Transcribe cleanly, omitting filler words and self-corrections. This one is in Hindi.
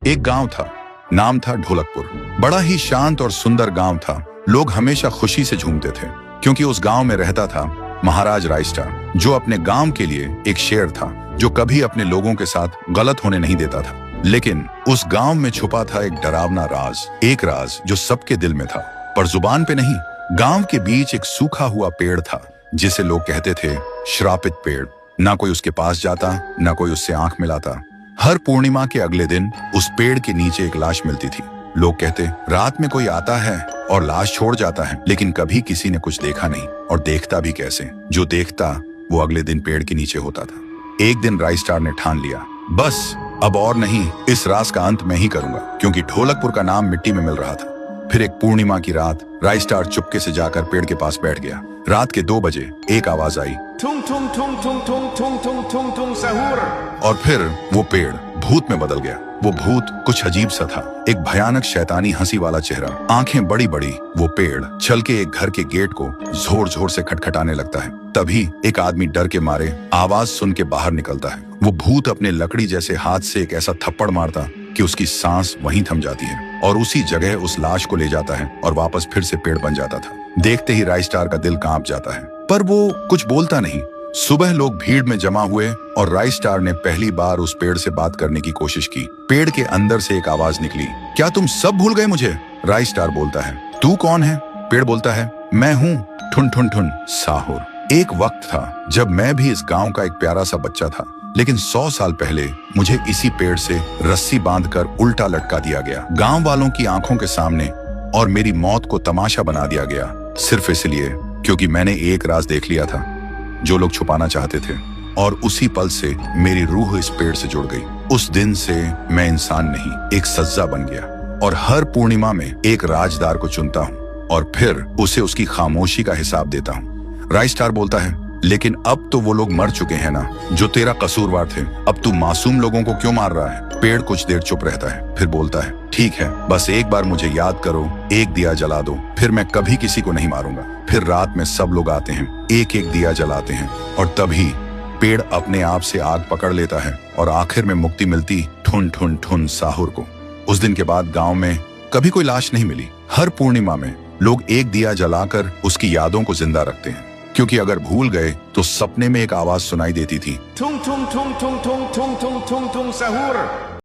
एक गांव था, नाम था ढोलकपुर। बड़ा ही शांत और सुंदर गांव था। लोग हमेशा खुशी से झूमते थे क्योंकि उस गांव में रहता था महाराज रायस्टार, जो अपने गांव के लिए एक शेर था जो कभी अपने लोगों के साथ गलत होने नहीं देता था। लेकिन उस गांव में छुपा था एक डरावना राज, एक राज जो सबके दिल में था पर जुबान पे नहीं। गांव के बीच एक सूखा हुआ पेड़ था जिसे लोग कहते थे श्रापित पेड़। ना कोई उसके पास जाता, ना कोई उससे आंख मिलाता। हर पूर्णिमा के अगले दिन उस पेड़ के नीचे एक लाश मिलती थी। लोग कहते रात में कोई आता है और लाश छोड़ जाता है, लेकिन कभी किसी ने कुछ देखा नहीं और देखता भी कैसे। जो देखता वो अगले दिन पेड़ के नीचे होता था। एक दिन रायस्टार ने ठान लिया, बस अब और नहीं, इस राज का अंत मैं ही करूंगा, क्योंकि ढोलकपुर का नाम मिट्टी में मिल रहा था। फिर एक पूर्णिमा की रात रायस्टार चुपके से जाकर पेड़ के पास बैठ गया। रात के 2 बजे एक आवाज आई, ठुंग ठुंग ठुंग ठुंग ठुंग ठुंग ठुंग ठुंग ठुंग सहूर। और फिर वो पेड़ भूत में बदल गया। वो भूत कुछ अजीब सा था, एक भयानक शैतानी हंसी वाला चेहरा, आंखें बड़ी बड़ी। वो पेड़ चल के एक घर के गेट को जोर जोर से खटखटाने लगता है। तभी एक आदमी डर के मारे आवाज सुन के बाहर निकलता है। वो भूत अपने लकड़ी जैसे हाथ से एक ऐसा थप्पड़ मारता कि उसकी सांस वहीं थम जाती है और उसी जगह उस लाश को ले जाता है और वापस फिर से पेड़ बन जाता था। देखते ही रायस्टार का दिल कांप जाता है, पर वो कुछ बोलता नहीं। सुबह लोग भीड़ में जमा हुए और रायस्टार ने पहली बार उस पेड़ से बात करने की कोशिश की। पेड़ के अंदर से एक आवाज निकली, क्या तुम सब भूल गए मुझे? रायस्टार बोलता है, तू कौन है? पेड़ बोलता है, मैं हूँ ठुन ठुन ठुन साहुर। एक वक्त था जब मैं भी इस गांव का एक प्यारा सा बच्चा था, लेकिन 100 साल पहले मुझे इसी पेड़ से रस्सी बांधकर उल्टा लटका दिया गया, गांव वालों की आंखों के सामने, और मेरी मौत को तमाशा बना दिया गया, सिर्फ इसलिए क्योंकि मैंने एक राज देख लिया था जो लोग छुपाना चाहते थे। और उसी पल से मेरी रूह इस पेड़ से जुड़ गई। उस दिन से मैं इंसान नहीं, एक सज्जा बन गया, और हर पूर्णिमा में एक राजदार को चुनता हूँ और फिर उसे उसकी खामोशी का हिसाब देता हूँ। रायस्टार बोलता है, लेकिन अब तो वो लोग मर चुके हैं ना जो तेरा कसूरवार थे। अब तू मासूम लोगों को क्यों मार रहा है? पेड़ कुछ देर चुप रहता है, फिर बोलता है, ठीक है, बस एक बार मुझे याद करो, एक दिया जला दो, फिर मैं कभी किसी को नहीं मारूंगा। फिर रात में सब लोग आते हैं, एक एक दिया जलाते हैं, और तभी पेड़ अपने आप से आग पकड़ लेता है और आखिर में मुक्ति मिलती ठुन ठुन ठुन साहुर को। उस दिन के बाद गांव में कभी कोई लाश नहीं मिली। हर पूर्णिमा में लोग एक दिया जलाकर उसकी यादों को जिंदा रखते हैं, क्योंकि अगर भूल गए तो सपने में एक आवाज सुनाई देती थी, ठुंग ठुंग ठुंग ठुंग ठुंग ठुंग ठुंग ठुंग ठुंग सहूर।